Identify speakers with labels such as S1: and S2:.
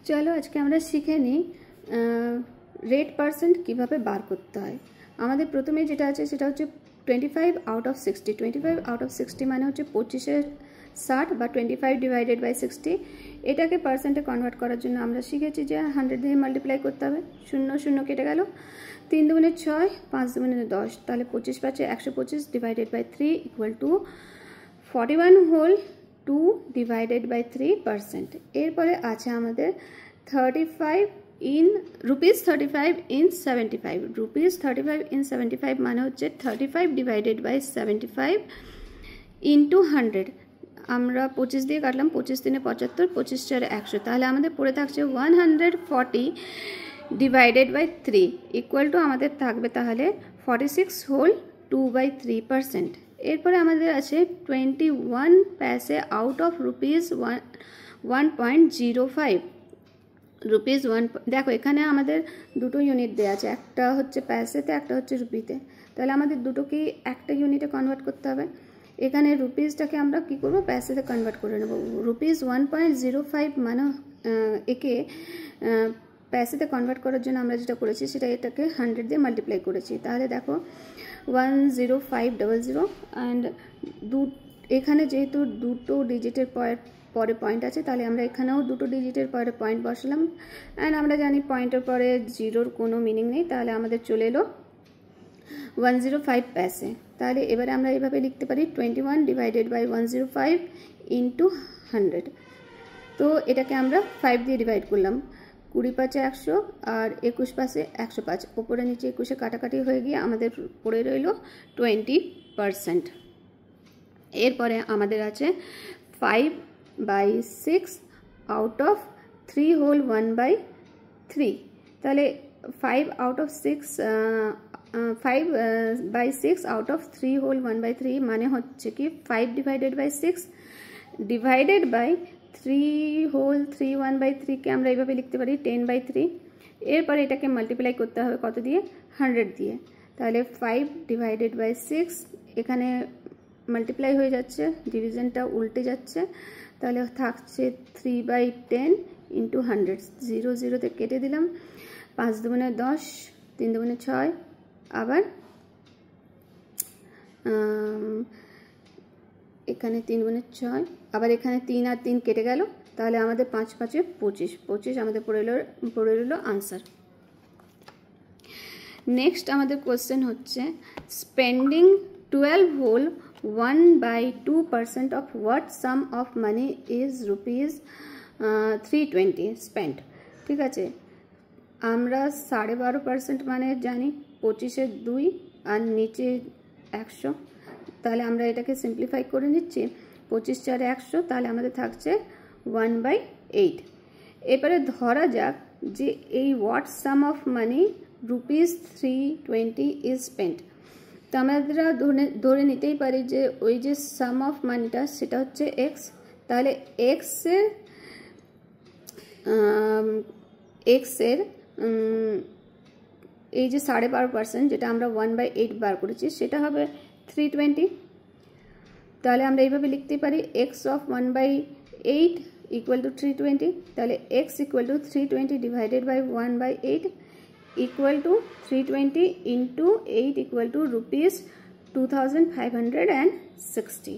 S1: চলো আজকে আমরা শিখে নিই রেট পার্সেন্ট কীভাবে বার করতে হয়। আমাদের প্রথমে যেটা আছে সেটা হচ্ছে 25 আউট অফ 60। 25 আউট অফ 60 মানে হচ্ছে 25-এর 60 বা 25 ডিভাইডেড বাই 60। এটাকে পার্সেন্টে কনভার্ট করার জন্য আমরা শিখেছি যে 100 দিয়ে মাল্টিপ্লাই করতে হবে। 0 0 কেটে গেল, 3 দুগুণে 6, 5 দুগুণে 10, তাহলে 25 পাচ্ছে 125 divided by 3 equal to 41 whole 2 divided by 3%। এরপরে আছে আমাদের 35 in rupees 35 in 75। Rupees 35 in 75 মানে হচ্ছে 35 ডিভাইডেড বাই 75 ইন্টু 100। আমরা 25 দিয়ে কাটলাম, 25 3 75, 25 4 100, তাহলে আমাদের পড়ে থাকছে 140 ডিভাইডেড বাই 3 ইকুয়াল টু আমাদের থাকবে তাহলে 46 হোল 2/3%। এরপরে আমাদের আছে 21 पैसे आउट ऑफ रुपीज़ 1.05। रुपीज़ 1 देखो এখানে আমাদের দুটো ইউনিট দেওয়া আছে, একটা হচ্ছে প্যাসেতে একটা হচ্ছে রুপিতে, তাহলে আমাদের দুটোকেই একটা ইউনিটে কনভার্ট করতে হবে। এখানে রুপিসটাকে আমরা কি করব, প্যাসেতে কনভার্ট করে নেব। রুপিস 1.05 মানে একে প্যাসেতে কনভার্ট করার জন্য আমরা যেটা করেছি সেটা এটাকে 100 দিয়ে মাল্টিপ্লাই করেছি। তাহলে দেখো 10500 অ্যান্ড এখানে যেহেতু দুটো ডিজিটের পরে পয়েন্ট আছে, তাহলে আমরা এখানেও দুটো ডিজিটের পরে পয়েন্ট বসালাম। অ্যান্ড আমরা জানি পয়েন্টের পরে জিরোর কোনো মিনিং নেই, তাহলে আমাদের চলে এলো 105 पैसे। তাহলে এবারে আমরা এইভাবে লিখতে পারি 21 ডিভাইডেড বাই 105 ইন্টু 100। তো এটাকে আমরা 5 দিয়ে ডিভাইড করলাম, 20 পাঁচে 100 আর 21 পাশে 105, ওপরে নিচে 21-এ কাটাকাটি হয়ে গিয়ে আমাদের পড়ে রইল 20%। এরপরে আমাদের আছে 5/6 আউট অফ 3 হোল 1/3। তাহলে 5 out of 6 5/6 out of 3 whole 1/3 মানে হচ্ছে কি 5 divided by 6 divided by 3 whole 3 1/3 কে আমরা এইভাবে লিখতে পারি 10/3। এরপরে এটাকে মাল্টিপ্লাই করতে হবে কত দিয়ে, 100 দিয়ে। তাহলে 5 ডিভাইডেড বাই 6 এখানে মাল্টিপ্লাই হয়ে যাচ্ছে, ডিভিশনটা উল্টে যাচ্ছে, তাহলে থাকছে 3/10 ইন্টু 100। 0 0তে কেটে দিলাম, 5 দুগুণে 10, 3 দুগুণে 6, আবার এখানে 3 গুণে 6, আবার এখানে 3 আর 3 কেটে গেল, তাহলে আমাদের 5 5 25, 25 আমাদের পড়ে রইল আনসার। নেক্সট আমাদের কোশ্চেন হচ্ছে spending 12 whole 1/2% of what sum of money is rupees 320 spent. ঠিক আছে, আমরা 12.5% মানে জানি 25-এর 2 আর নিচে 100, তাহলে আমরা এটাকে সিম্পলিফাই করে নিচ্ছি, 25 4 100, তাহলে আমাদের থাকছে 1/8। এবারে ধরা যাক যে এই what sum of money rupees 320 is spent. তো আমরা ধরে নিতেই পারি যে ওই যে সাম অফ মানিটা সেটা হচ্ছে এক্স, তাহলে এক্সের এই যে 12.5% যেটা আমরা 1/8 বার করেছি সেটা হবে 320। তাহলে আমরা এইভাবে লিখতে পারি এক্স অফ 1/8 ইকুয়াল টু 320। তাহলে x equal to 320 divided by 1/8 equal to 320 into 8 equal to rupees 2560।